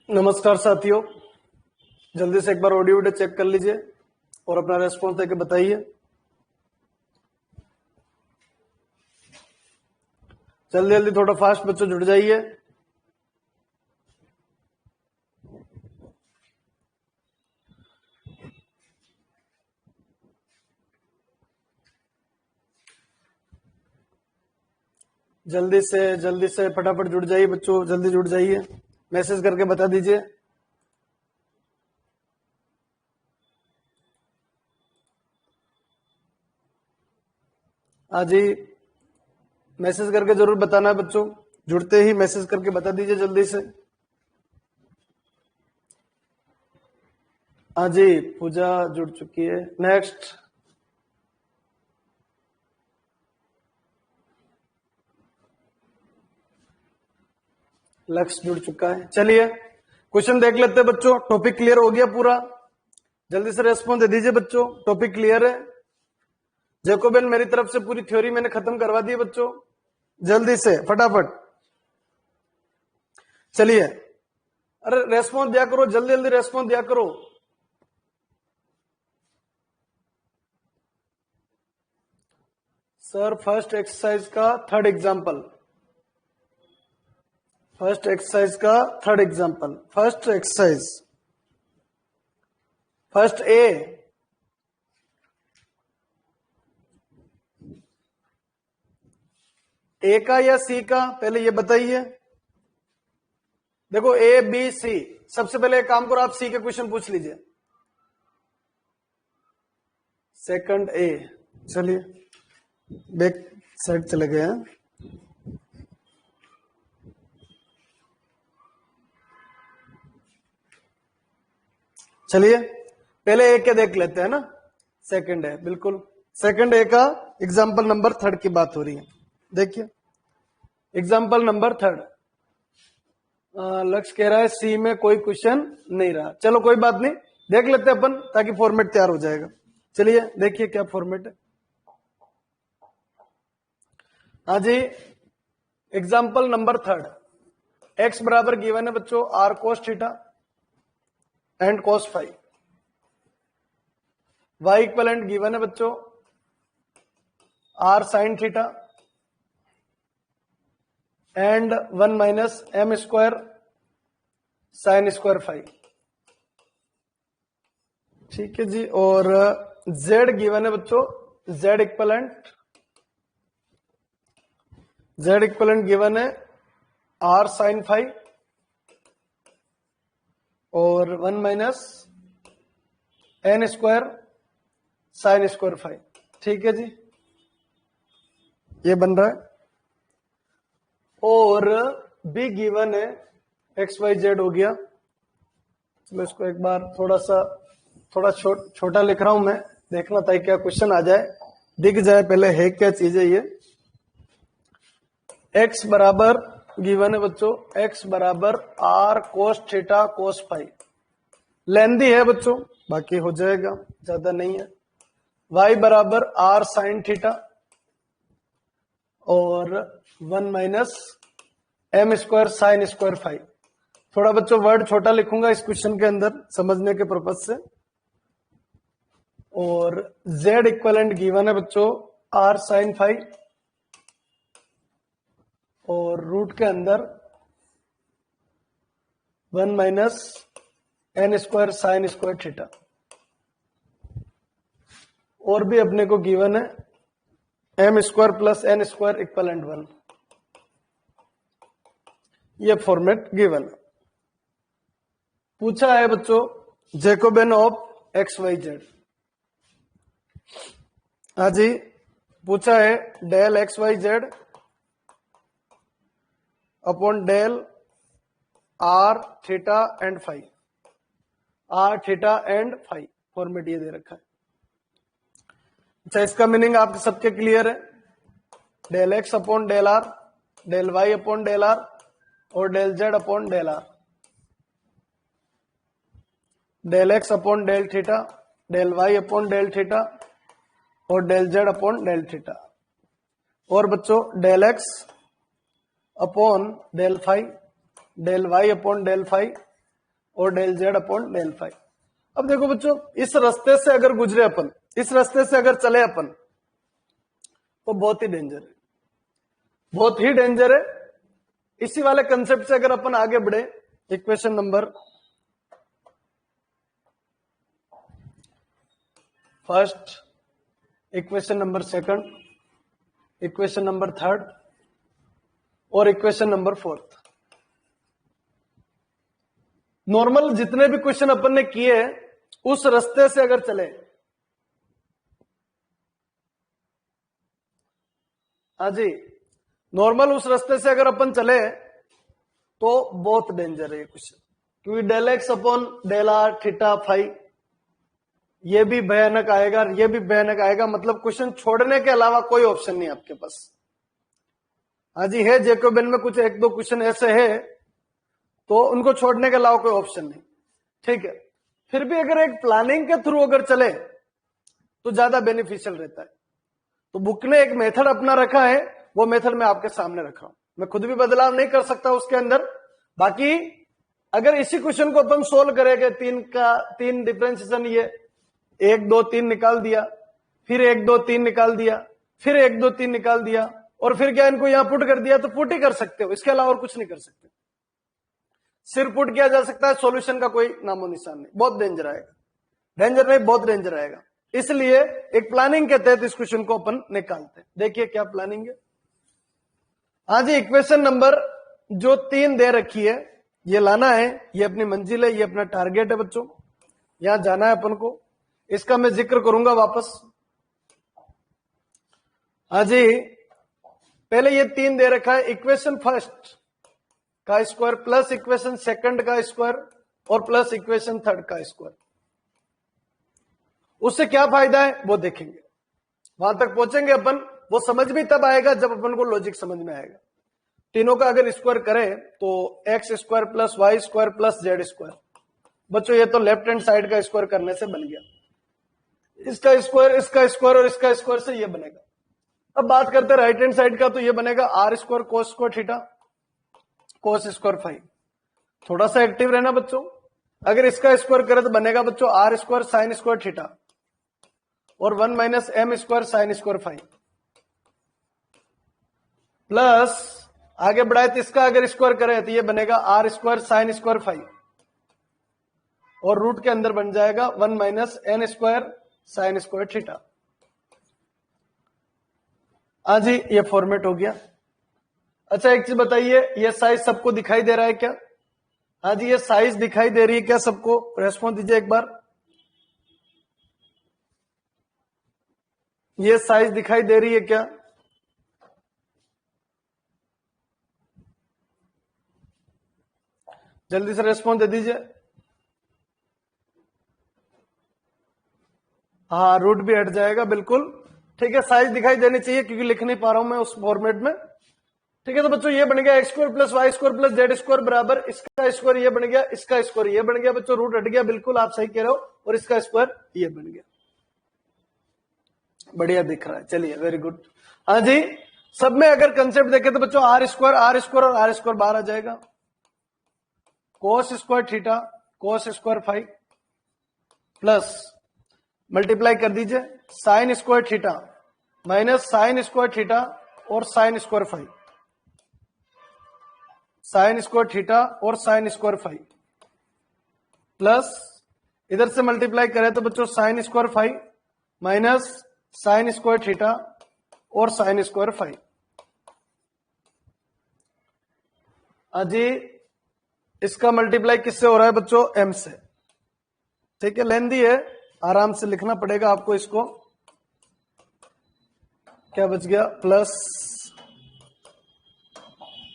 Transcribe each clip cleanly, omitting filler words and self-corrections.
नमस्कार साथियों, जल्दी से एक बार ऑडियो वीडियो चेक कर लीजिए और अपना रेस्पॉन्स देके बताइए। जल्दी जल्दी थोड़ा फास्ट बच्चों जुड़ जाइए। जल्दी से फटाफट जुड़ जाइए बच्चों, जल्दी जुड़ जाइए, मैसेज करके बता दीजिए। हाँ जी, मैसेज करके जरूर बताना है बच्चों, जुड़ते ही मैसेज करके बता दीजिए जल्दी से। हाँ जी, पूजा जुड़ चुकी है। नेक्स्ट, लक्ष्य जुड़ चुका है। चलिए क्वेश्चन देख लेते हैं बच्चों। टॉपिक क्लियर हो गया पूरा? जल्दी से रेस्पॉन्स दे दीजिए बच्चों, टॉपिक क्लियर है? जैकोबियन मेरी तरफ से पूरी थ्योरी मैंने खत्म करवा दी बच्चों, जल्दी से फटाफट। चलिए, अरे रेस्पॉन्स दिया करो, जल्दी जल्दी रेस्पॉन्स दिया करो। सर फर्स्ट एक्सरसाइज का थर्ड एग्जांपल, फर्स्ट एक्सरसाइज का third example, first exercise, first A का या सी का, पहले ये बताइए। देखो ए बी सी, सबसे पहले एक काम करो, आप सी के क्वेश्चन पूछ लीजिए। सेकंड ए, चलिए बैक साइड चले गए हैं। चलिए पहले ए के देख लेते हैं ना। सेकंड ए, बिल्कुल सेकंड ए का एग्जाम्पल नंबर थर्ड की बात हो रही है। देखिए एग्जाम्पल नंबर थर्ड, लक्ष्य कह रहा है सी में कोई क्वेश्चन नहीं रहा। चलो कोई बात नहीं, देख लेते हैं अपन, ताकि फॉर्मेट तैयार हो जाएगा। चलिए देखिए क्या फॉर्मेट है। हाँ जी, एग्जाम्पल नंबर थर्ड, एक्स बराबर गिवन है बच्चों r cos theta and cos five, y equivalent given है बच्चों r sine theta and 1 minus M square sine square phi. ठीक है जी, और z गिवन है बच्चों, z इक्वलेंट गिवन है r साइन फाइव और 1 minus N square sine square phi. ठीक है जी, ये बन रहा है। और b गिवन है एक्स वाई जेड हो गया। चलो इसको एक बार थोड़ा छोटा लिख रहा हूं मैं, देखना था क्या क्वेश्चन आ जाए, दिख जाए पहले है क्या चीज है ये। x बराबर गिवन है बच्चों, x बराबर r cos theta cos phi, लेंदी है बच्चों, बाकी हो जाएगा, ज्यादा नहीं है। y बराबर r साइन थीटा और 1 minus M square sine square phi. थोड़ा बच्चों वर्ड छोटा लिखूंगा इस क्वेश्चन के अंदर समझने के पर्पज से। और z इक्वलेंट गिवन है बच्चों r साइन फाइव और रूट के अंदर 1 minus N square sine square theta. और भी अपने को गिवन है M square plus n square equivalent 1। ये फॉर्मेट गिवन है। पूछा है बच्चों Jacobian of x y z. हाँ जी, पूछा है del x y z upon del r theta and phi, r theta and phi, format ये दे रखा है। अच्छा, इसका मीनिंग आप सबके क्लियर है? Del x upon del r, del Y upon del r और del Z upon del r, del x upon del theta, del Y upon del theta और del Z upon del theta. और बच्चों del x upon del five, del Y upon del five और del Z upon del phi. अब देखो बच्चों, इस रास्ते से अगर गुजरे अपन, इस रास्ते से अगर चले अपन, तो बहुत ही डेंजर है, बहुत ही डेंजर है। इसी वाले कंसेप्ट से अगर अपन आगे बढ़े, equation number first, equation number second, equation number third और इक्वेशन नंबर फोर्थ। नॉर्मल जितने भी क्वेश्चन अपन ने किए उस रास्ते से अगर चले, हाँ जी, नॉर्मल उस रास्ते से अगर अपन चले तो बहुत डेंजर है ये क्वेश्चन, क्योंकि del x upon del r theta phi ये भी भयानक आएगा, ये भी भयानक आएगा। मतलब क्वेश्चन छोड़ने के अलावा कोई ऑप्शन नहीं आपके पास। हाँ जी, है जैकोबियन में कुछ एक दो क्वेश्चन ऐसे है, तो उनको छोड़ने के अलावा कोई ऑप्शन नहीं, ठीक है। फिर भी अगर एक प्लानिंग के थ्रू अगर चले तो ज्यादा बेनिफिशियल रहता है। तो बुक ने एक मेथड अपना रखा है, वो मेथड मैं आपके सामने रखा हूं। मैं खुद भी बदलाव नहीं कर सकता उसके अंदर। बाकी अगर इसी क्वेश्चन को अपन सोल्व करेंगे, तीन डिफरेंशिएशन, ये 1 2 3 निकाल दिया, फिर 1 2 3 निकाल दिया, फिर 1 2 3 निकाल दिया, और फिर क्या इनको यहां पुट कर दिया, तो पुट ही कर सकते हो, इसके अलावा और कुछ नहीं कर सकते। सिर्फ पुट किया जा सकता है, सॉल्यूशन का कोई नामो निशान नहीं। बहुत डेंजर आएगा, डेंजर नहीं, बहुत डेंजर आएगा। इसलिए एक प्लानिंग के तहत इस क्वेश्चन को अपन निकालते हैं। देखिए क्या प्लानिंग है। हाँ जी, इक्वेशन नंबर जो 3 दे रखी है, ये लाना है, ये अपनी मंजिल है, ये अपना टारगेट है बच्चों, यहां जाना है अपन को। इसका मैं जिक्र करूंगा वापस। हाँ जी, पहले ये 3 दे रखा है, इक्वेशन फर्स्ट का स्क्वायर प्लस इक्वेशन सेकंड का स्क्वायर और प्लस इक्वेशन थर्ड का स्क्वायर। उससे क्या फायदा है वो देखेंगे, वहां तक पहुंचेंगे अपन। वो समझ भी तब आएगा जब अपन को लॉजिक समझ में आएगा। तीनों का अगर स्क्वायर करें तो x square plus y square plus z square. बच्चों ये तो लेफ्ट हैंड साइड का स्क्वायर करने से बन गया, इसका स्क्वायर, इसका स्क्वायर और इसका स्क्वायर से ये बनेगा। अब बात करते हैं राइट हैंड साइड का, तो ये बनेगा r square cos square theta cos square phi. थोड़ा सा एक्टिव रहना बच्चों। अगर इसका स्क्वायर करें तो बनेगा बच्चों r square sine square theta और 1 minus M square sine square phi, plus आगे बढ़ाए तो इसका अगर स्क्वायर करें तो ये बनेगा r square sine square phi, और रूट के अंदर बन जाएगा 1 minus N square sine square theta. हाँ जी, ये फॉर्मेट हो गया। अच्छा एक चीज बताइए, ये साइज सबको दिखाई दे रहा है क्या? हाँ जी, ये साइज दिखाई दे रही है क्या सबको? रेस्पॉन्स दीजिए एक बार। ये साइज दिखाई दे रही है क्या? जल्दी से रेस्पॉन्स दे दीजिए। हाँ, रूट भी हट जाएगा, बिल्कुल ठीक है। साइज दिखाई देनी चाहिए क्योंकि लिख नहीं पा रहा हूं मैं उस फॉर्मेट में। ठीक है, तो बच्चों ये बन गया x square plus y square plus z square बराबर इसका स्क्वायर ये बन गया, इसका स्क्वायर ये बन गया। बच्चों रूट हट गया, बिल्कुल आप सही कह रहे हो, और इसका स्क्वायर ये बन गया। बढ़िया दिख रहा है, चलिए वेरी गुड। हाँ जी, सब में अगर कंसेप्ट देखें तो बच्चों आर स्क्वायर और आर स्क्वायर बाहर आ जाएगा। Cos square theta cos square phi plus multiply कर दीजिए sine square theta minus sine square theta और sine square phi, sine square theta और साइन स्क्वायर फाई, प्लस इधर से मल्टीप्लाई करें तो बच्चों sine square phi minus sine square theta और साइन स्क्वायर फाई। अजी इसका मल्टीप्लाई किससे हो रहा है बच्चों? एम से। ठीक है, लेंदी है, आराम से लिखना पड़ेगा आपको इसको। क्या बच गया? प्लस,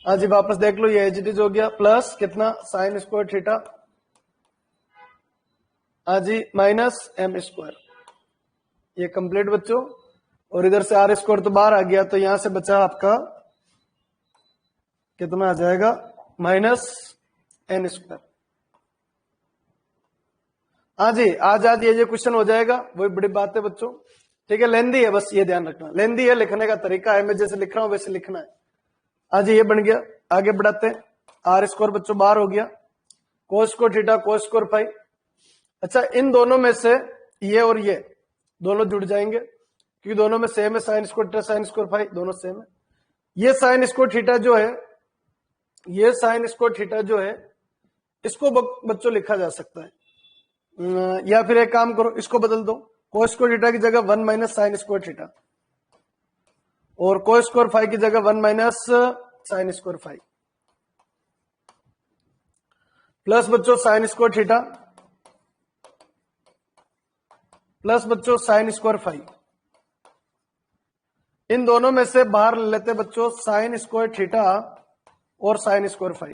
अजी वापस देख लो, ये एज इट इज हो गया, प्लस कितना साइन स्क्वायर थीटा अजी माइनस एम स्क्वायर, ये कंप्लीट बच्चों। और इधर से आर स्क्वायर तो बाहर आ गया, तो यहां से बचा आपका कितना आ जाएगा? Minus N square. हाँ जी, आज ये क्वेश्चन हो जाएगा, वही बड़ी बात है बच्चों। ठीक है, लेंदी है, बस ये ध्यान रखना, लेंदी है, लिखने का तरीका है, मैं जैसे लिख रहा हूं वैसे लिखना है। आज ये बन गया, आगे बढ़ाते हैं। आर स्क्वायर बच्चों बाहर हो गया, cos square theta cos square phi. अच्छा, इन दोनों में से ये और ये दोनों जुड़ जाएंगे क्योंकि दोनों में सेम है, sine square theta sine square phi दोनों सेम है। ये साइन स्क्वायर थीटा जो है, ये साइन स्क्वायर थीटा जो है, इसको बच्चों लिखा जा सकता है, या फिर एक काम करो, इसको बदल दो, कोस स्क्वायर थीटा की जगह 1 माइनस साइन स्क्वायर थीटा, और कोस स्क्वायर फाई की जगह 1 minus sine square phi, plus बच्चों साइन स्क्वायर थीटा प्लस बच्चों साइन स्क्वायर फाई। इन दोनों में से बाहर ले लेते बच्चों साइन स्क्वायर थीटा और साइन स्क्वायर फाई।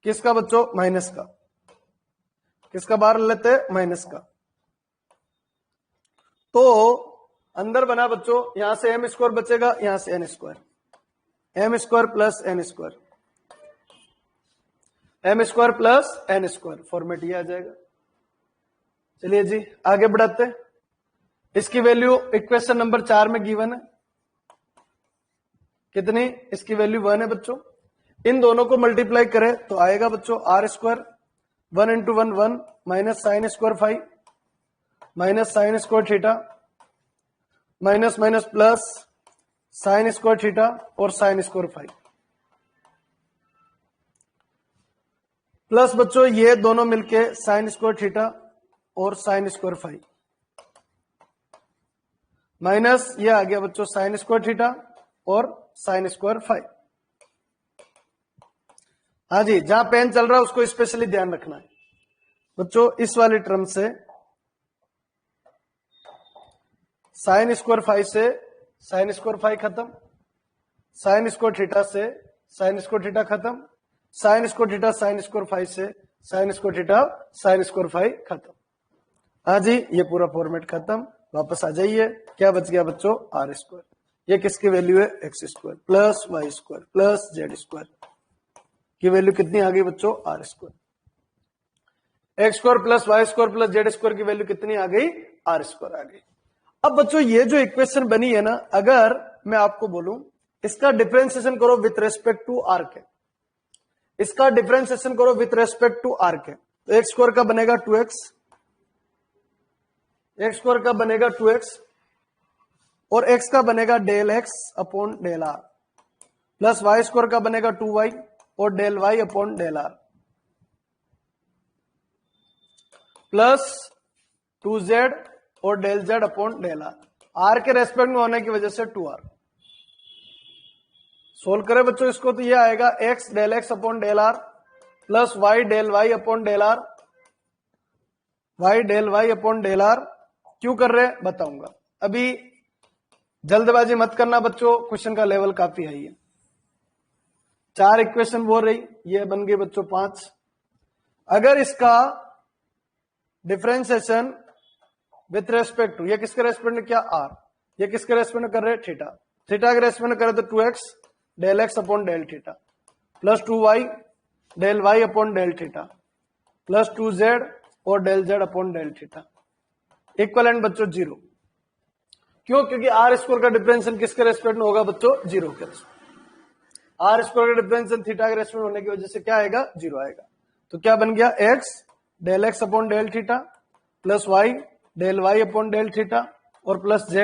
किसका बच्चों? माइनस का। किसका बाहर ले लेते? माइनस का। तो अंदर बना बच्चों, यहां से एम स्क्वायर बचेगा, यहां से n square, m square plus n square, m square plus n square, format ये आ जाएगा। चलिए जी आगे बढ़ाते हैं। इसकी वैल्यू इक्वेशन नंबर 4 में गिवन है, कितनी? इसकी वैल्यू 1 है बच्चों। इन दोनों को मल्टीप्लाई करें तो आएगा बच्चों r square 1 into 1 1 minus sine square phi minus sine square theta minus minus plus sine square theta और साइन स्क्वायर फाई, प्लस बच्चों ये दोनों मिलके साइन स्क्वायर थीटा और साइन स्क्वायर फाई, माइनस ये आ गया बच्चों साइन स्क्वायर थीटा और साइन स्क्वायर फाई। हाँ जी, जहां पेन चल रहा है उसको स्पेशली ध्यान रखना है बच्चों। इस वाली टर्म से साइन स्क्वायर फाई से साइन स्क्वायर फाई खत्म, साइन स्क्वायर थीटा से साइन स्क्वायर थीटा खत्म, sine square theta sine square phi से sine square theta sine square phi खत्म। हाँ जी, ये पूरा फॉर्मेट खत्म। वापस आ जाइए, क्या बच गया बच्चों? R square. ये किसकी वैल्यू है? X square plus y square plus z square की वैल्यू कितनी आ गई बच्चों? R square. X square plus y square plus z square की वैल्यू कितनी आ गई? आर स्क्वायर आ गई। अब बच्चों ये जो इक्वेशन बनी है ना, अगर मैं आपको बोलूं इसका डिफरेंशिएशन करो विथ रेस्पेक्ट टू आर के, इसका डिफरेंशिएशन करो विथ रेस्पेक्ट टू आर के, तो एक्स स्क्वायर का बनेगा 2x, एक्स स्क्वायर का बनेगा 2x और x का बनेगा del x upon del r, plus y square का बनेगा 2y और del y upon del r, plus 2z और del z upon del r. R के रेस्पेक्ट में होने की वजह से 2r। सोल्व करें बच्चों इसको तो ये आएगा x del x upon del r plus y del y upon del r, y del y upon del r. क्यों कर रहे हैं बताऊंगा, अभी जल्दबाजी मत करना बच्चों, क्वेश्चन का लेवल काफी हाई है। 4 इक्वेशन वो रही, ये बन गई बच्चों 5। अगर इसका डिफरेंशिएशन विथ रेस्पेक्ट टू, ये किसके रेस्पेक्ट में? क्या? आर। ये किसके रेस्पेक्ट में कर रहे हैं? थीटा। थीटा के रेस्पेक्ट में करे तो 2x del x upon del theta plus 2y del y upon del theta plus 2z और del z upon del theta equivalent बच्चों 0। क्यों? क्योंकि आर स्क्वायर का डिफरेंशियल किसके रेस्पेक्ट में होगा बच्चों? 0 के रेस्पेक्ट। आर स्क्वायर का डिफरेंशियल थीटा के रेस्पेक्ट में होने की वजह से क्या आएगा? 0 आएगा। तो क्या बन गया? x del x upon del theta plus y del y upon del theta और plus z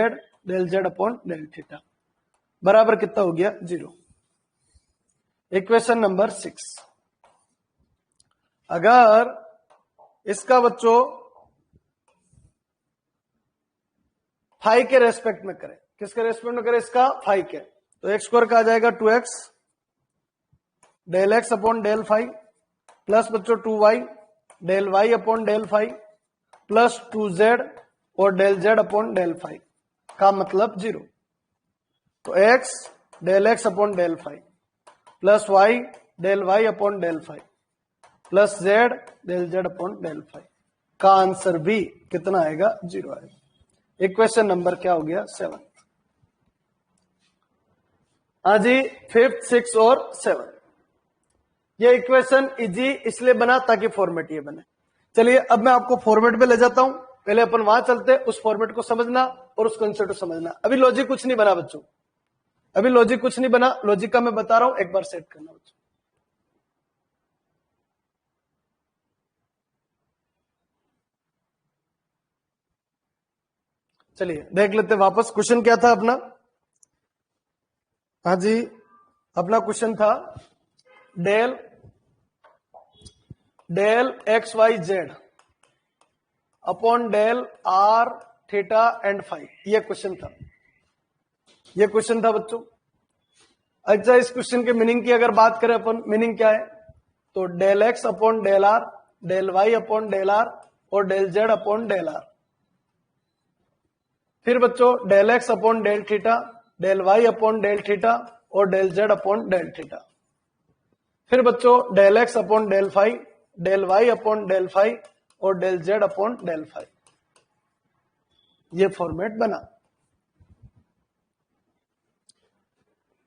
del z upon del theta बराबर कितना हो गया? 0। Equation number 6। अगर इसका बच्चों फाई के रेस्पेक्ट में करें, किसके रेस्पेक्ट में करें? इसका फाई के, तो एक्स स्क्वायर का आ जाएगा 2x del x upon del phi plus बच्चों 2y del y upon del phi plus 2z और del z upon del phi का मतलब 0। तो x del x upon del phi plus y del y upon del phi plus z del z upon del phi का answer भी कितना आएगा? 0 आएगा। Equation number क्या हो गया? 7। हाँ जी, 5th 6 और 7। ये इक्वेशन इजी इसलिए बना ताकि फॉर्मेट ये बने। चलिए अब मैं आपको फॉर्मेट पे ले जाता हूं, पहले अपन वहां चलते, उस फॉर्मेट को समझना और उस कंसेप्ट को समझना। अभी लॉजिक कुछ नहीं बना बच्चों, अभी लॉजिक कुछ नहीं बना, लॉजिक का मैं बता रहा हूं, एक बार सेट करना बच्चों। चलिए देख लेते वापस, क्वेश्चन क्या था अपना। हाँ जी, अपना क्वेश्चन था del x y z upon del r theta and phi, ये क्वेश्चन था, ये क्वेश्चन था बच्चों। अच्छा, इस क्वेश्चन के मीनिंग की अगर बात करें अपन, मीनिंग क्या है, तो del x upon del r, del Y upon del r और del Z upon del r. फिर बच्चों del x upon del theta, del Y upon del theta और del Z upon del theta. फिर बच्चों del x upon del phi, del Y upon del phi और del Z upon del phi. ये format बना।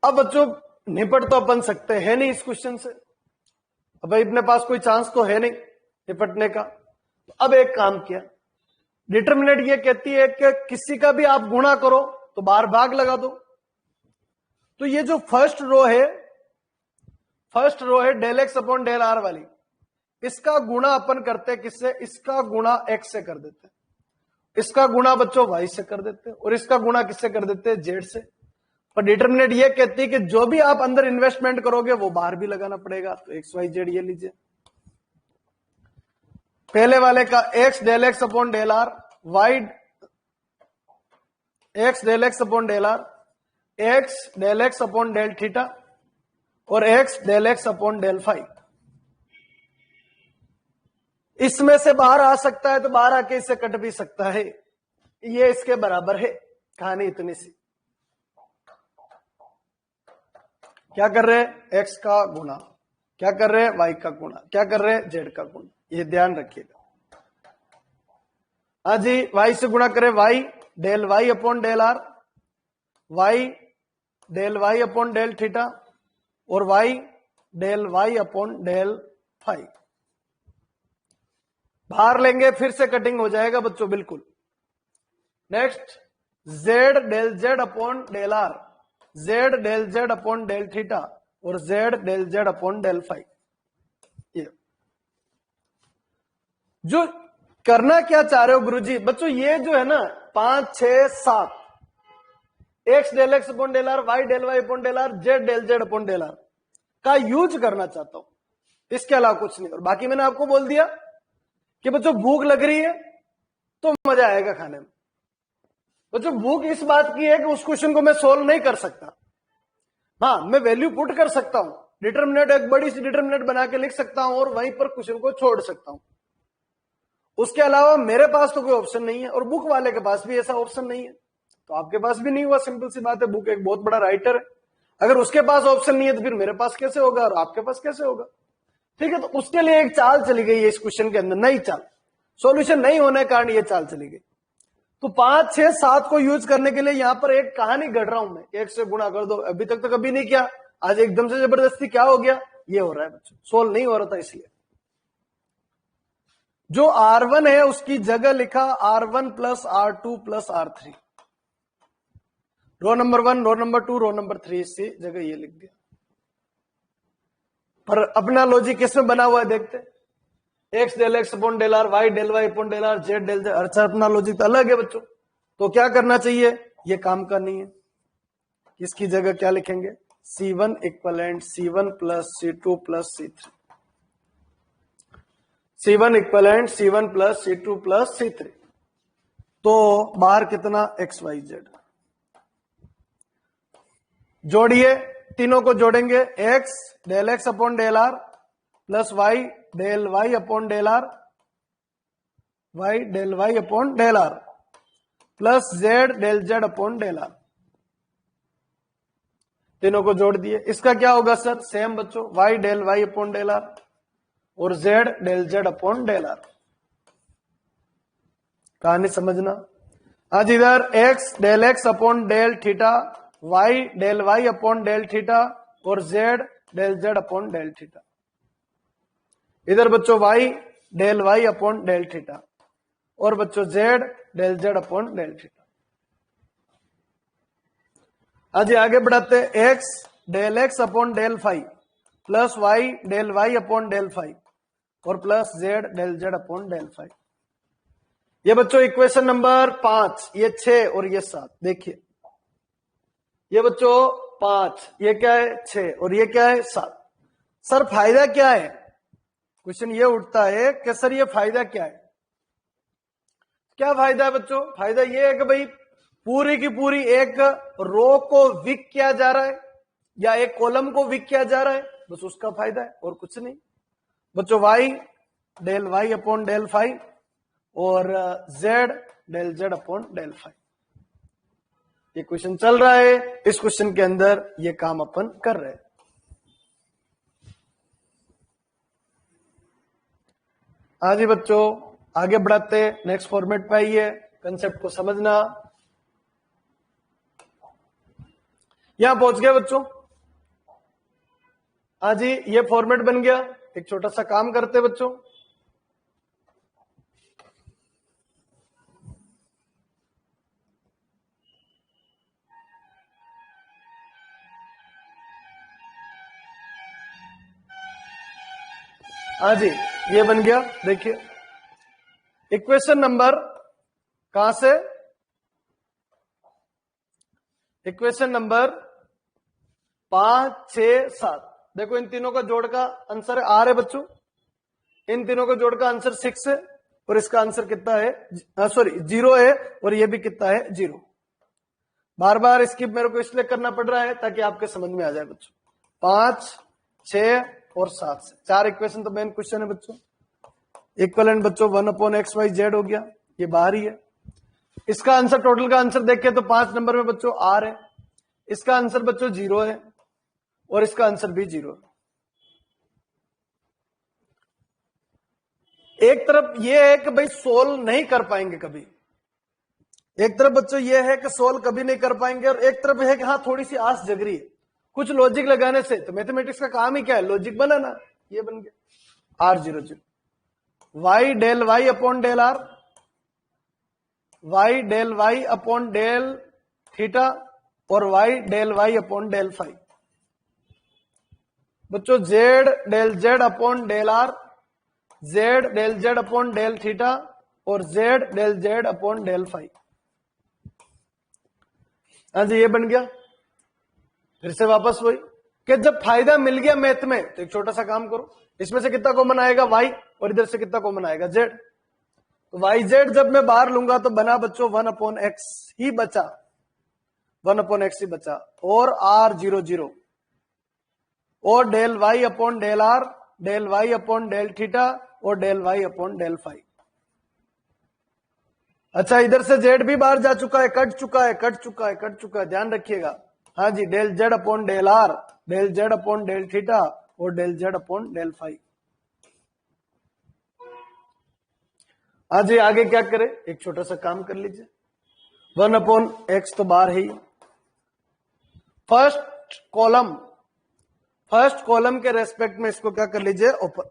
अब बच्चों निपट तो अपन सकते हैं नहीं इस क्वेश्चन से, अब भाई अपने पास कोई चांस तो है नहीं निपटने का। तो अब एक काम किया, डिटरमिनेंट ये कहती है कि किसी का भी आप गुणा करो तो बाहर भाग लगा दो। तो ये जो फर्स्ट रो है del x upon del r वाली, इसका गुणा अपन करते किससे, इसका गुणा एक्स से कर देते, इसका गुणा बच्चों वाई से कर देते और इसका गुणा किससे कर देते, जेड से। पर डिटरमिनेंट ये कहती है कि जो भी आप अंदर इन्वेस्टमेंट करोगे वो बाहर भी लगाना पड़ेगा। तो एक्स वाई जेड ये लीजिए, पहले वाले का x del x upon del r, y x del x upon del r, x del x upon del theta और x del x upon del phi. इसमें से बाहर आ सकता है तो बाहर आके इससे कट भी सकता है, ये इसके बराबर है। कहानी इतनी सी, क्या कर रहे हैं, एक्स का गुणा, क्या कर रहे हैं, वाई का गुणा, क्या कर रहे हैं, जेड का गुणा, ये ध्यान रखिएगा। हाँ जी, वाई से गुणा करें y, del Y upon del r, y del Y upon del theta और y del Y upon del phi. बाहर लेंगे फिर से कटिंग हो जाएगा बच्चों, बिल्कुल। Next z del Z upon del r, z del Z upon del theta और z del Z upon del phi. ये जो करना क्या चाह रहे हो गुरुजी, बच्चों ये जो है ना 5 6 7, x del x upon del r, y del Y upon del r, z del Z upon del r का यूज करना चाहता हूं, इसके अलावा कुछ नहीं। और बाकी मैंने आपको बोल दिया कि बच्चों भूख लग रही है तो मजा आएगा खाने में। बच्चों भूख इस बात की है कि उस क्वेश्चन को मैं सोल्व नहीं कर सकता, हाँ मैं वैल्यू पुट कर सकता हूं, डिटरमिनेंट एक बड़ी सी डिटरमिनेंट बना के लिख सकता हूं और वहीं पर क्वेश्चन को छोड़ सकता हूं। उसके अलावा मेरे पास तो कोई ऑप्शन नहीं है और बुक वाले के पास भी ऐसा ऑप्शन नहीं है, तो आपके पास भी नहीं हुआ। सिंपल सी बात है, बुक एक बहुत बड़ा राइटर है, अगर उसके पास ऑप्शन नहीं है तो फिर मेरे पास कैसे होगा और आपके पास कैसे होगा। ठीक है, तो उसके लिए एक चाल चली गई है इस क्वेश्चन के अंदर, नई चाल, सॉल्यूशन नहीं होने के कारण ये चाल चली गई। तो 5 6 7 को यूज करने के लिए यहां पर एक कहानी गढ़ रहा हूं मैं, एक से गुणा कर दो, अभी तक तो कभी नहीं किया, आज एकदम से जबरदस्ती क्या हो गया, ये हो रहा है बच्चों, सोल्व नहीं हो रहा था। इसलिए जो R1 है उसकी जगह लिखा R1 plus R2 plus R3, row number 1, row number 2, row number 3, इससे जगह ये लिख दिया। पर अपना लॉजिक किसमें बना हुआ है देखते, x del x upon del r, y del Y upon del r, z del z. अच्छा अपना लॉजिक तो अलग है बच्चों, तो क्या करना चाहिए, ये काम का नहीं है। इसकी जगह क्या लिखेंगे, C1 equivalent C1 plus C2 plus C3, C1 equivalent C1 plus C2 plus C3। तो बाहर कितना, एक्स वाई जेड। जोड़िए, तीनों को जोड़ेंगे, x del x upon del r plus y del Y upon del r, y del Y upon del r plus z del Z upon del r. तीनों को जोड़ दिए, इसका क्या होगा सर, सेम बच्चों, y del Y upon del r और z del Z upon del r. कहानी समझना। आज इधर x del x upon del theta, y del Y upon del theta और z del Z upon del theta. इधर बच्चों y del Y upon del theta और बच्चों z del Z upon del theta. आज आगे बढ़ाते, x del x upon del phi plus y del Y upon del phi और plus z del Z upon del phi. ये बच्चों equation number 5, ये 6 और ये 7। देखिए ये बच्चों 5, ये क्या है 6 और ये क्या है 7। सर फायदा क्या है? क्वेश्चन ये उठता है कि सर ये फायदा क्या है? क्या फायदा है बच्चों? फायदा ये है कि भाई पूरी की पूरी एक रो को वीक किया जा रहा है या एक कॉलम को वीक किया जा रहा है, बस उसका फायदा है और कुछ नहीं बच्चों। y del y upon del five और z del z upon del five. ये क्वेश्चन चल रहा है, इस क्वेश्चन के अंदर ये काम अपन कर रहे हैं। हाँ जी बच्चों, आगे बढ़ाते नेक्स्ट फॉर्मेट पे आइए, कंसेप्ट को समझना। यहां पहुंच गए बच्चों। हाँ जी, ये फॉर्मेट बन गया। एक छोटा सा काम करते बच्चों, हाँ जी ये बन गया। देखिए इक्वेशन नंबर कहां से, इक्वेशन नंबर 5, 6, 7। देखो इन तीनों का जोड़ का आंसर आर है बच्चों, इन तीनों का जोड़ का आंसर 6 है और इसका आंसर कितना है, सॉरी 0 है और ये भी कितना है 0। बार बार स्किप मेरे को इसलिए करना पड़ रहा है ताकि आपके समझ में आ जाए बच्चों। 5, 6 और 7 से 4 इक्वेशन तो मेन क्वेश्चन है बच्चों। इक्वलेंट बच्चों 1 अपॉन एक्स वाई जेड हो गया, ये बाहर ही है। इसका आंसर, टोटल का आंसर देखें तो 5 नंबर में बच्चों आर है, इसका आंसर बच्चों 0 है और इसका आंसर भी 0 है। एक तरफ ये है कि भाई सोल्व नहीं कर पाएंगे कभी, एक तरफ बच्चों ये है कि सोल्व कभी नहीं कर पाएंगे और एक तरफ है कि हाँ थोड़ी सी आस जग रही है कुछ लॉजिक लगाने से। तो मैथमेटिक्स का काम ही क्या है, लॉजिक बनाना। ये बन गया R00, y del Y upon del r, y del Y upon del theta और y del Y upon del five. बच्चों z del Z upon del r, z del Z upon del theta और z del Z upon del phi. हाँ जी ये बन गया। फिर से वापस वही कि जब फायदा मिल गया मैथ में तो एक छोटा सा काम करो, इसमें से कितना कॉमन आएगा y और इधर से कितना कॉमन आएगा z। तो वाई जेड जब मैं बाहर लूंगा तो बना बच्चों 1 अपॉन एक्स ही बचा, 1 अपॉन एक्स ही बचा और R00 और del Y upon del r, del Y upon del theta और del Y upon del phi. अच्छा इधर से जेड भी बाहर जा चुका है, कट चुका है, कट चुका है, कट चुका है, ध्यान रखिएगा। हाँ जी del Z upon del r, del Z upon del theta और del Z upon del phi. हाँ जी आगे क्या करें, एक छोटा सा काम कर लीजिए। 1 अपॉन एक्स तो बाहर ही, फर्स्ट कॉलम के रेस्पेक्ट में इसको क्या कर लीजिए ओपन।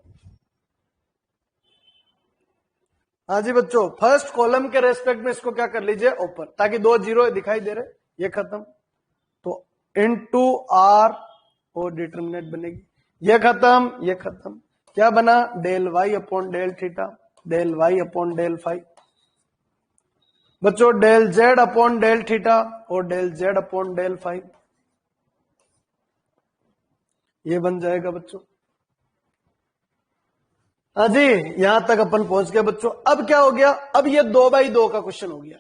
हाँ जी बच्चों फर्स्ट कॉलम के रेस्पेक्ट में इसको क्या कर लीजिए ओपन, ताकि 2 जीरो दिखाई दे रहे, ये खत्म। तो इनटू आर और डिटरमिनेंट बनेगी, ये खत्म, ये खत्म। क्या बना, del Y upon del theta, del Y upon del five. बच्चों del Z upon del theta और del Z upon del five, ये बन जाएगा बच्चों। हाँ जी यहां तक अपन पहुंच गए बच्चों। अब क्या हो गया, अब ये 2 बाई 2 का क्वेश्चन हो गया,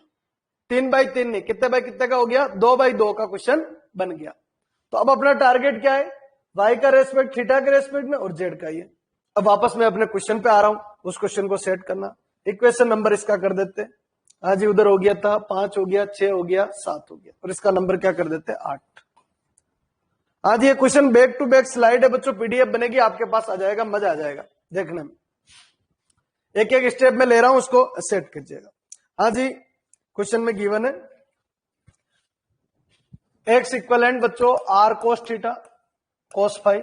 3 बाई 3 नहीं, कितने बाई कितने का हो गया, 2 बाई 2 का क्वेश्चन बन गया। तो अब अपना टारगेट क्या है, वाई का रेस्पेक्ट थीटा के रेस्पेक्ट में और जेड का ही है। अब वापस मैं अपने क्वेश्चन पे आ रहा हूं, उस क्वेश्चन को सेट करना। इक्वेशन नंबर इसका कर देते, हाँ जी उधर हो गया था 5 हो गया, 6 हो गया, 7 हो गया और इसका नंबर क्या कर देते 8। हाँ जी ये question back to back slide है बच्चों, पीडीएफ बनेगी आपके पास, आ जाएगा, मजा आ जाएगा देखने में। एक एक स्टेप में ले रहा हूं, उसको सेट कीजिएगा। हाँ जी क्वेश्चन में गिवन है एक्स इक्वलेंट बच्चों r cos theta cos five,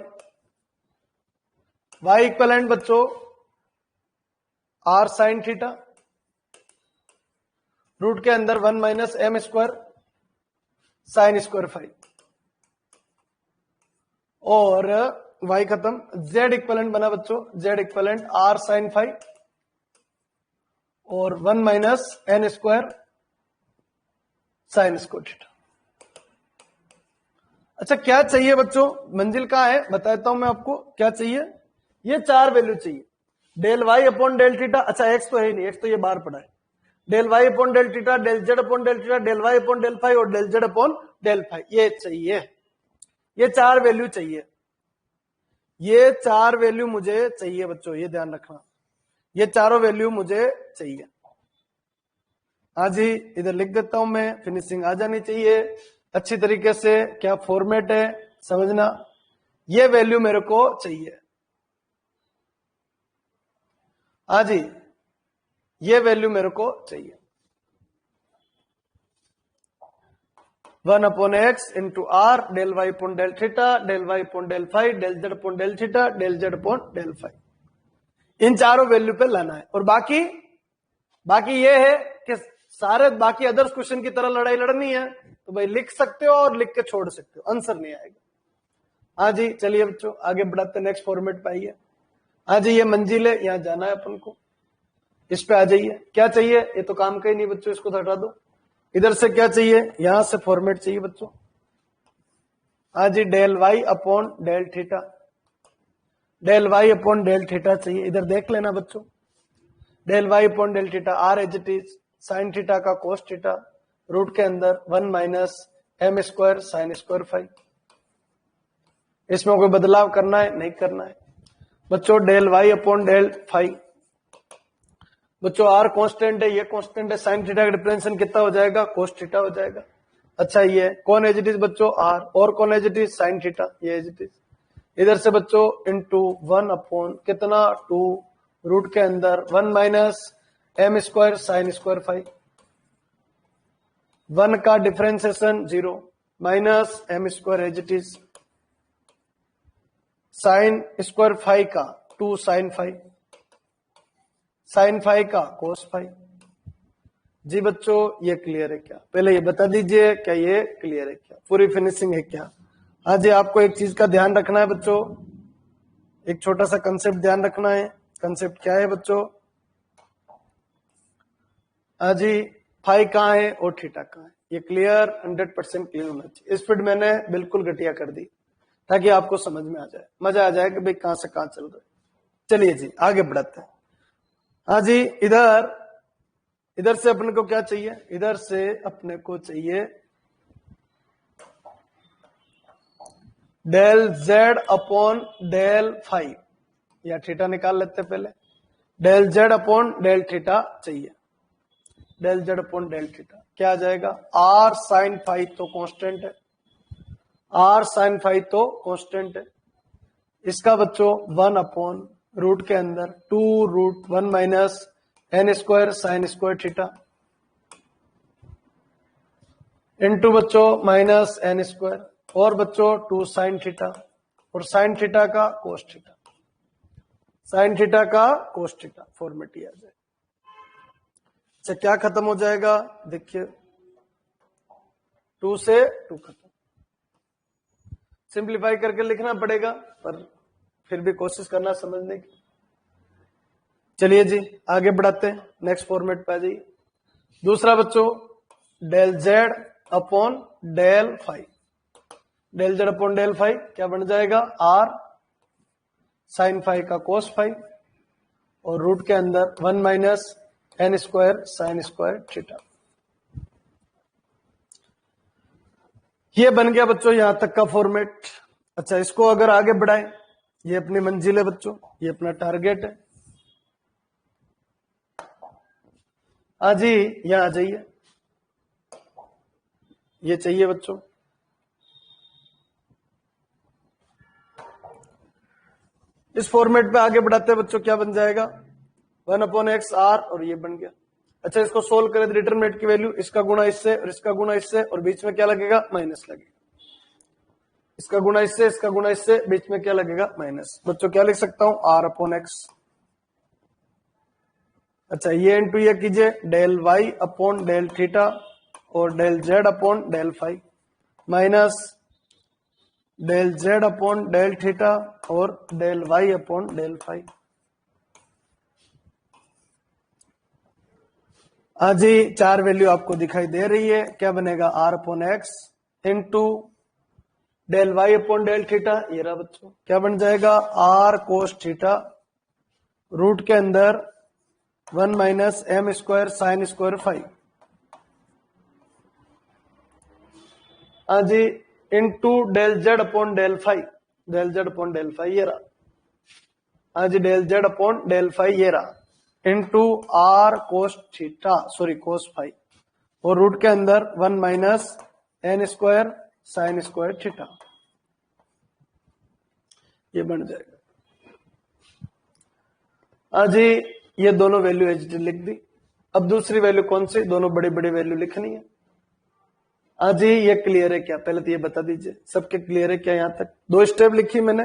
y equivalent बच्चों आर साइन थीटा, रूट के अंदर 1 minus M square sine square five और वाई खत्म। जेड इक्वलेंट बना बच्चों, z equivalent r sine five और 1 minus N square sine square theta. अच्छा क्या चाहिए बच्चों, मंजिल कहाँ है बताता हूं मैं आपको क्या चाहिए। ये 4 वैल्यू चाहिए, del Y upon del theta. अच्छा एक्स तो है ही नहीं, एक्स तो ये बाहर पड़ा है। Del Y upon del theta, del Z upon del theta, del Y upon del phi और del Z upon del phi, ये चाहिए। ये 4 वैल्यू चाहिए, ये 4 वैल्यू मुझे चाहिए बच्चों, ये ध्यान रखना, ये चारों वैल्यू मुझे चाहिए। हाँ जी, इधर लिख देता हूं मैं, फिनिशिंग आ जानी चाहिए अच्छी तरीके से। क्या फॉर्मेट है समझना, ये वैल्यू मेरे को चाहिए। हाँ जी, ये वैल्यू मेरे को चाहिए। 1 upon x into R, del Y upon del theta, del Y upon del phi, del Z upon del theta, del Z upon del phi. इन चारों वैल्यू पे लाना है। और बाकी ये है कि सारे बाकी अदर्स क्वेश्चन की तरह लड़ाई लड़नी है तो भाई लिख सकते हो और लिख के छोड़ सकते हो, आंसर नहीं आएगा। हाँ जी चलिए बच्चों आगे बढ़ाते, नेक्स्ट फॉर्मेट पे आइए। हाँ जी ये मंजिल है, यहां जाना है अपन को, इस पे आ जाइए। क्या चाहिए, ये तो काम का ही नहीं बच्चों, इसको हटा दो। इधर से क्या चाहिए, यहां से फॉर्मेट चाहिए बच्चों। हाँ जी del Y upon del theta, del Y upon del theta चाहिए। इधर देख लेना बच्चों, del Y upon del theta R as it is, sine theta का कोस थीटा, रूट के अंदर 1 minus M square sine square phi. इसमें कोई बदलाव करना है नहीं करना है बच्चों। Del Y upon del phi, बच्चों आर कांस्टेंट है, ये कांस्टेंट है, साइन थीटा का डिफरेंशियल कितना हो जाएगा, कोस थीटा हो जाएगा। अच्छा ये कौन एज इट इज बच्चों, आर, और कौन as it is, sine theta, ये एज इट इज। इधर से बच्चों इंटू 1 अपॉन कितना 2, रूट के अंदर 1 minus M square sine square phi. 1 का differentiation 0 minus M square as it is, sine square phi का 2 साइन फाई, साइन फाई का कोस फाई। जी बच्चों ये क्लियर है क्या, पहले ये बता दीजिए क्या ये क्लियर है क्या, पूरी फिनिशिंग है क्या। हाँ जी आपको एक चीज का ध्यान रखना है बच्चों, एक छोटा सा कंसेप्ट ध्यान रखना है। कंसेप्ट क्या है बच्चों, हाँ जी फाई कहाँ है और थीटा कहाँ है, ये क्लियर 100% क्लियर होना चाहिए। स्पीड मैंने बिल्कुल घटिया कर दी ताकि आपको समझ में आ जाए, मजा आ जाए कि भाई कहां से कहां चल रहा है। चलिए जी आगे बढ़ते हैं। हाँ जी इधर से अपने को क्या चाहिए, इधर से अपने को चाहिए del Z upon del phi, या थीटा निकाल लेते पहले। Del Z upon del theta चाहिए, del Z upon del theta क्या आ जाएगा, आर साइन फाई तो कांस्टेंट है, आर साइन फाई तो कांस्टेंट है। इसका बच्चों 1 अपॉन रूट के अंदर 2 root 1 minus N square sine square theta into बच्चों माइनस एन स्क्वायर, और बच्चों 2 साइन थीटा, और साइन थीटा का कोस थीटा, साइन थीटा का कोस थीटा, फॉर्मेट आ जाए। अच्छा क्या खत्म हो जाएगा, देखिए 2 से 2 खत्म, सिंप्लीफाई करके लिखना पड़ेगा पर फिर भी कोशिश करना समझने की। चलिए जी आगे बढ़ाते हैं, नेक्स्ट फॉर्मेट पे आ जाइए। दूसरा बच्चों del Z upon del phi, del Z upon del phi क्या बन जाएगा, आर साइन फाई का कोस फाई, और रूट के अंदर 1 minus N square sine square theta. ये बन गया बच्चों यहां तक का फॉर्मेट। अच्छा इसको अगर आगे बढ़ाएं, ये अपनी मंजिल है बच्चों, ये अपना टारगेट है। हाँ जी यहां आ जाइए, ये चाहिए बच्चों। इस फॉर्मेट पे आगे बढ़ाते हैं बच्चों, क्या बन जाएगा 1 अपॉन एक्स आर, और ये बन गया। अच्छा इसको सोल्व करें, डिटरमिनेंट की वैल्यू इसका गुणा इससे और इसका गुणा इससे, और बीच में क्या लगेगा माइनस लगेगा, इसका गुणा इससे इसका गुणा इससे, बीच में क्या लगेगा माइनस। बच्चों क्या लिख सकता हूं, आर अपॉन एक्स। अच्छा ये इंटू ये कीजिए, del Y upon del theta और del Z upon del phi, minus del Z upon del theta और del Y upon del phi. हाँ जी, 4 वैल्यू आपको दिखाई दे रही है। क्या बनेगा? R upon x into del Y upon del theta. ये रहा बच्चों, क्या बन जाएगा? आर कोस थीटा रूट के अंदर 1 minus M square sine square five. हाँ जी, into del Z upon del five, del Z upon del five ये रहा। हाँ जी, del Z upon del five ये रहा, into R cos theta sorry cos five, और रूट के अंदर 1 minus N square sine square theta. ये बन जाएगा। हाँ जी, ये दोनों वैल्यू एच लिख दी। अब दूसरी वैल्यू कौन सी? दोनों बड़ी बड़ी वैल्यू लिखनी है। हाँ जी, ये क्लियर है क्या? पहले तो ये बता दीजिए, सबके क्लियर है क्या? यहां तक 2 स्टेप लिखी मैंने,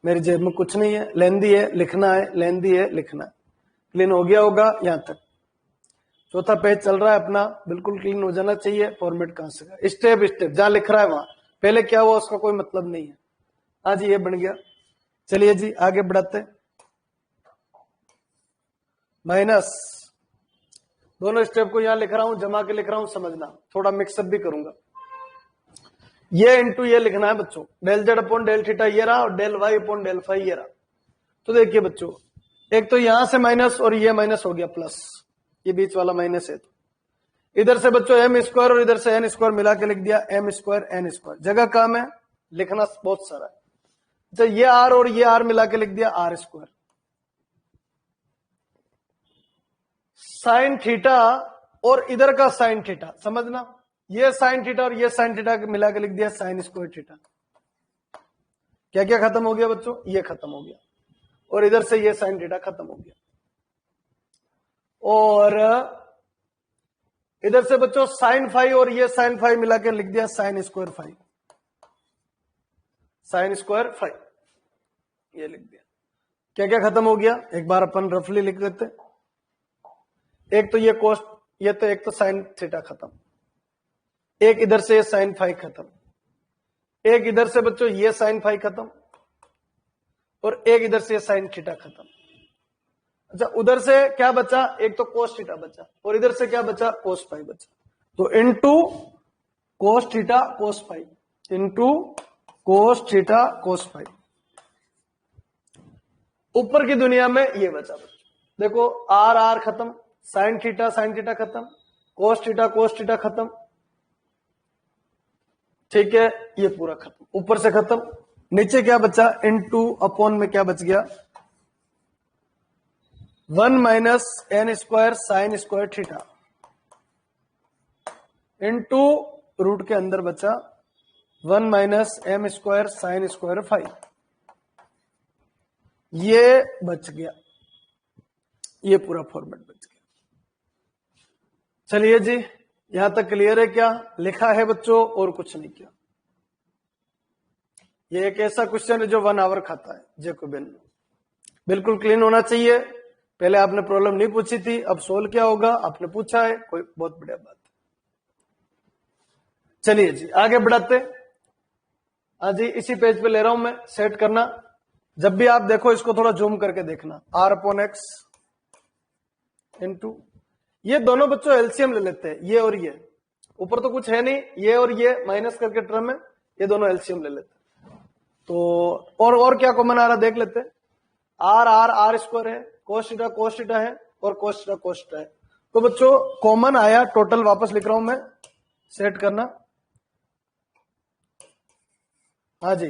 मेरी जेब में कुछ नहीं है। लेंदी है, लिखना है, लेंदी है, लिखना है। क्लीन हो गया होगा यहां तक। चौथा पेज चल रहा है अपना, बिल्कुल क्लीन हो जाना चाहिए। फॉर्मेट कहां से का? स्टेप स्टेप जहां लिख रहा है वहां, पहले क्या हुआ उसका कोई मतलब नहीं है। हाँ जी, ये बन गया। चलिए जी आगे बढ़ाते। माइनस, दोनों स्टेप को यहां लिख रहा हूं, जमा के लिख रहा हूं, समझना, थोड़ा मिक्सअप भी करूंगा। ये इंटू ये लिखना है बच्चों, del Z upon del theta ये रहा, और del Y upon del five ये रहा। तो देखिए बच्चों, एक तो यहां से माइनस और ये माइनस हो गया प्लस, ये बीच वाला माइनस है। तो इधर से बच्चों एम स्क्वायर और इधर से एन स्क्वायर मिला के लिख दिया एम स्क्वायर एन स्क्वायर। जगह कम है, लिखना बहुत सारा है। अच्छा, ये आर और ये आर मिला के लिख दिया आर स्क्वायर। साइन थीटा और इधर का साइन थीटा, समझना, ये साइन थीटा और ये साइन थीटा मिला के लिख दिया साइन स्क्वायर थीटा। क्या क्या खत्म हो गया बच्चों? ये खत्म हो गया, और इधर से ये साइन थीटा खत्म हो गया, और इधर से बच्चों साइन फाइव और ये साइन फाइव मिला के लिख दिया sign square five, sign square five ये लिख दिया। क्या क्या खत्म हो गया? एक बार अपन रफली लिख देते। एक तो ये कोस, ये तो एक तो साइन थीटा खत्म, एक इधर से ये साइन फाइव खत्म, एक इधर से बच्चों ये साइन फाइव खत्म, और एक इधर से ये साइन थीटा खत्म। अच्छा, उधर से क्या बचा? एक तो कोस थीटा बचा, और इधर से क्या बचा? कोस फाइव बचा। तो इनटू कोस थीटा कोस फाइव, इनटू कोस थीटा कोस फाइव। ऊपर की दुनिया में ये बचा बच्चों, देखो आर आर खत्म, साइन थीटा खत्म, कोस थीटा खत्म, ठीक है, ये पूरा खत्म, ऊपर से खत्म। नीचे क्या बचा? इनटू अपॉन में क्या बच गया? 1 minus N square sine square theta, into root के अंदर बचा 1 minus M square sine square five. ये बच गया, ये पूरा फॉर्मेट बच गया। चलिए जी, यहां तक क्लियर है क्या? लिखा है बच्चों, और कुछ नहीं किया। ये एक ऐसा क्वेश्चन है जो 1 आवर खाता है जैकोबियन में, बिल्कुल क्लीन होना चाहिए। पहले आपने प्रॉब्लम नहीं पूछी थी, अब सोल्व क्या होगा आपने पूछा है, कोई बहुत बढ़िया बात है। चलिए जी आगे बढ़ाते। हाँ जी, इसी पेज पे ले रहा हूं मैं, सेट करना। जब भी आप देखो इसको थोड़ा जूम करके देखना। आर अपॉन एक्स इंटू, ये दोनों बच्चों एलसीएम ले लेते हैं, ये और ये, ऊपर तो कुछ है नहीं, ये और ये माइनस करके टर्म में, ये दोनों एलसीएम ले लेते हैं। तो और क्या कॉमन आ रहा देख लेते हैं। आर आर आर स्क्वायर है, कोस थीटा है, और कोस थीटा है। तो बच्चों कॉमन आया टोटल, वापस लिख रहा हूं मैं, सेट करना। हाँ जी,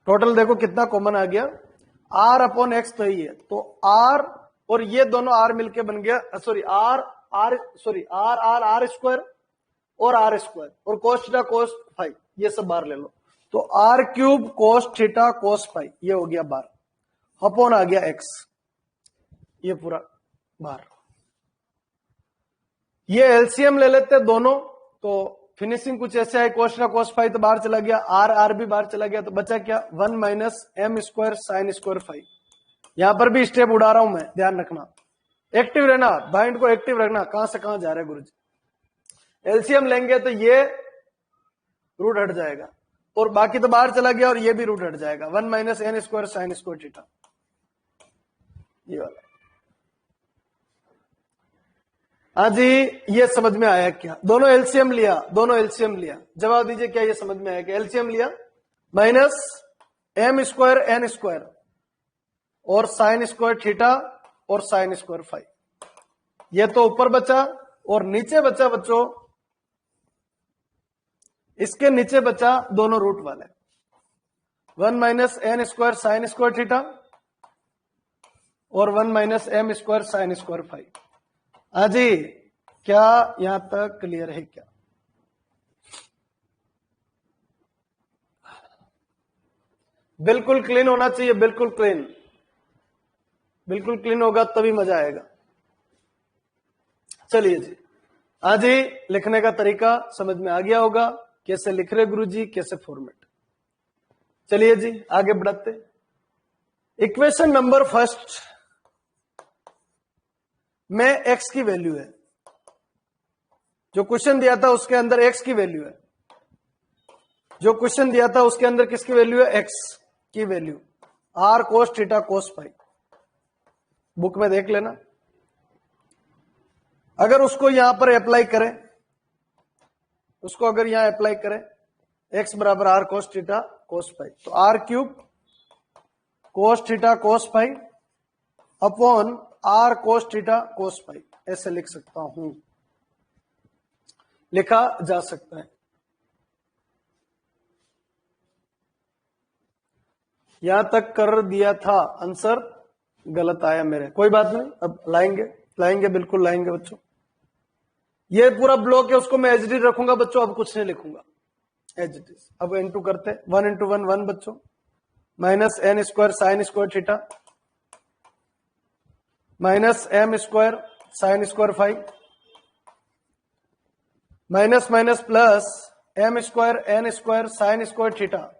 टोटल देखो कितना कॉमन आ गया, आर अपॉन एक्स तो ही है, तो आर और ये दोनों आर मिलके बन गया, सॉरी आर आर स्क्वायर और आर स्क्वायर, और कोस थीटा कोस फाइव, ये सब बाहर ले लो। तो are cube cos theta cos five ये हो गया बाहर, अपॉन आ गया एक्स, ये पूरा बाहर। ये एलसीएम ले लेते दोनों, तो फिनिशिंग कुछ ऐसे है, कोस थीटा कोस फाइव तो बाहर चला गया, आर आर भी बाहर चला गया, तो बचा क्या? 1 minus M square sine square five. यहां पर भी स्टेप उड़ा रहा हूं मैं, ध्यान रखना, एक्टिव रहना, माइंड को एक्टिव रखना, कहां से कहां जा रहे हैं गुरुजी। एलसीएम लेंगे तो ये रूट हट जाएगा, और बाकी तो बाहर चला गया, और ये भी रूट हट जाएगा। 1 minus N square sine square theta, ये वाला। हाँ जी, ये समझ में आया क्या? दोनों एलसीएम लिया, जवाब दीजिए क्या ये समझ में आया कि एलसीएम लिया? Minus M square n square और साइन स्क्वायर थीटा और साइन स्क्वायर फाई, ये तो ऊपर बचा और नीचे बचा बच्चों, इसके नीचे बचा दोनों रूट वाले, 1 minus N square sine square theta और 1 minus M square sine square phi. हाँ जी, क्या यहां तक क्लियर है क्या? बिल्कुल क्लीन होना चाहिए, बिल्कुल क्लीन होगा तभी मजा आएगा। चलिए जी, आज ही लिखने का तरीका समझ में आ गया होगा, कैसे लिख रहे गुरुजी, कैसे फॉर्मेट। चलिए जी आगे बढ़ते। इक्वेशन नंबर फर्स्ट में एक्स की वैल्यू है, जो क्वेश्चन दिया था उसके अंदर एक्स की वैल्यू है, जो क्वेश्चन दिया था उसके अंदर किसकी वैल्यू है? एक्स की value, r cos theta cos phi, book में देख लेना। अगर उसको यहां पर अप्लाई करें, उसको अगर यहां अप्लाई करें, एक्स बराबर R cos theta cos phi, तो are cube cos theta cos phi upon R cos theta cos phi, ऐसे लिख सकता हूं, लिखा जा सकता है। यहां तक कर दिया था, आंसर गलत आया मेरे, कोई बात नहीं, अब लाएंगे बिल्कुल लाएंगे बच्चों। ये पूरा ब्लॉक है, उसको मैं एच डी रखूंगा बच्चों, अब कुछ नहीं लिखूंगा, एच डी। अब इनटू करते, 1 इंटू 1 1 बच्चों, minus N square sine square theta minus M square sine square five minus minus plus m square n square sine square theta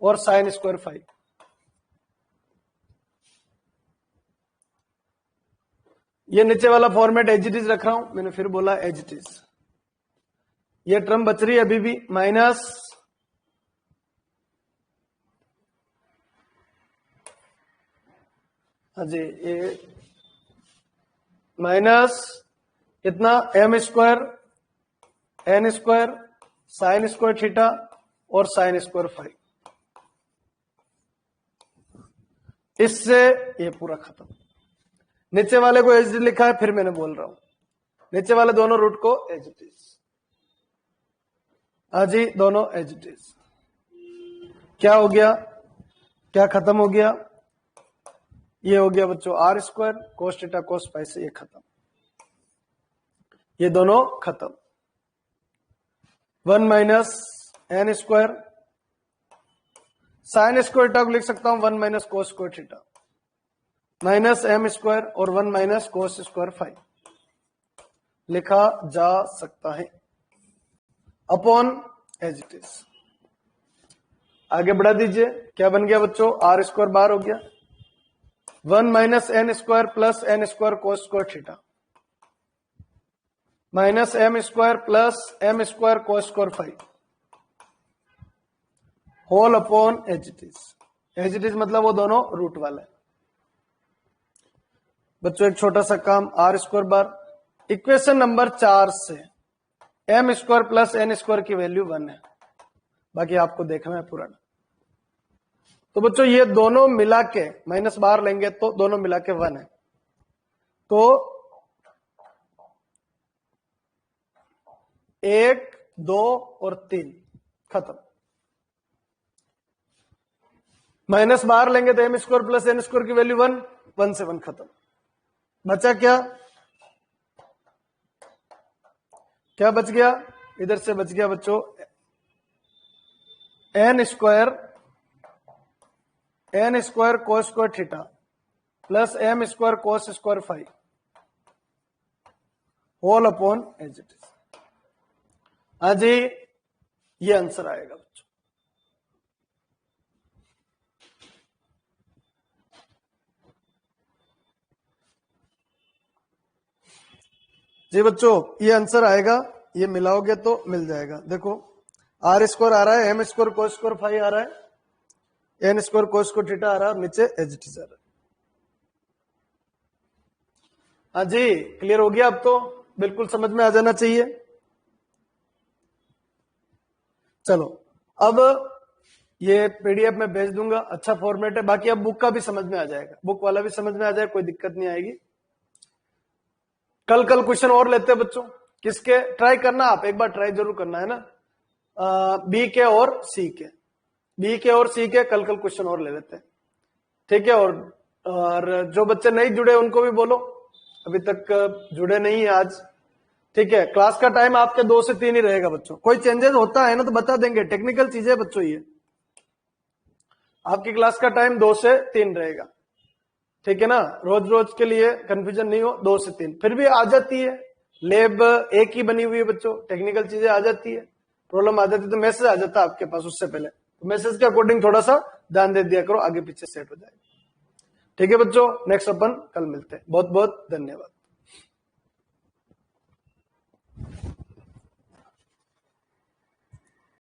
और साइन स्क्वायर फाइव। ये नीचे वाला फॉर्मेट एज इट इज रख रहा हूं, मैंने फिर बोला एज इट इज। ये टर्म बच रही है अभी भी, माइनस जी, ये माइनस कितना, m square n square sine square theta और साइन स्क्वायर फाइव। इससे ये पूरा खत्म। नीचे वाले को एज लिखा है, फिर मैंने बोल रहा हूं नीचे वाले दोनों रूट को एज इट इज, जी दोनों एज इट इज। क्या हो गया, क्या खत्म हो गया? ये हो गया बच्चों r square cos theta cos phi से ये खत्म, ये दोनों खत्म। 1 minus N square sine square theta को लिख सकता हूं 1 minus cos square theta minus M square और 1 माइनस कोस स्क्वायर फाइव, लिखा जा सकता है अपॉन एज इट इज। आगे बढ़ा दीजिए, क्या बन गया बच्चों, आर स्क्वायर बाहर हो गया, 1 minus N square plus n square cos square theta minus M square plus m square cos square five whole upon as it is. As it is मतलब वो दोनों रूट वाले। बच्चों एक छोटा सा काम, आर स्क्वायर बार, इक्वेशन नंबर 4 से m square plus n square की वैल्यू 1 है, बाकी आपको देखना है पूरा। तो बच्चों ये दोनों मिला के माइनस बाहर लेंगे तो दोनों मिला के 1 है, तो 1 2 और 3 खत्म। माइनस बाहर लेंगे तो m square plus n square की वैल्यू 1, 1 से 1 खत्म। बचा क्या, क्या बच गया? इधर से बच गया बच्चों n square cos square theta plus m square cos square five whole upon as it is. हाँ जी, ये आंसर आएगा बच्चों। जी बच्चों ये आंसर आएगा, ये मिलाओगे तो मिल जाएगा। देखो आर स्क्वायर आ रहा है, M square cos square five आ रहा है, N square cos square theta आ रहा है और नीचे एच टी आ रहा है। हाँ जी, क्लियर हो गया अब तो, बिल्कुल समझ में आ जाना चाहिए। चलो अब ये पीडीएफ में भेज दूंगा, अच्छा फॉर्मेट है, बाकी अब बुक का भी समझ में आ जाएगा, बुक वाला भी समझ में आ जाएगा, कोई दिक्कत नहीं आएगी। कल क्वेश्चन और लेते हैं बच्चों, किसके, ट्राई करना, आप एक बार ट्राई जरूर करना है ना, बी के और सी के, बी के और सी के कल क्वेश्चन और ले लेते हैं, ठीक है। और जो बच्चे नहीं जुड़े उनको भी बोलो, अभी तक जुड़े नहीं है आज, ठीक है। क्लास का टाइम आपके 2 से 3 ही रहेगा बच्चों, कोई चेंजेस होता है ना तो बता देंगे, टेक्निकल चीजें बच्चों ये, आपकी क्लास का टाइम 2 से 3 रहेगा, ठीक है ना। रोज रोज के लिए कंफ्यूजन नहीं हो, 2 से 3 फिर भी आ जाती है, लैब एक ही बनी हुई है बच्चों, टेक्निकल चीजें आ जाती है, प्रॉब्लम आ जाती है तो मैसेज आ जाता है आपके पास उससे पहले, तो मैसेज के अकॉर्डिंग थोड़ा सा ध्यान दे दिया करो, आगे पीछे सेट हो जाएगा, ठीक है बच्चों। नेक्स्ट अपन कल मिलते हैं, बहुत बहुत धन्यवाद।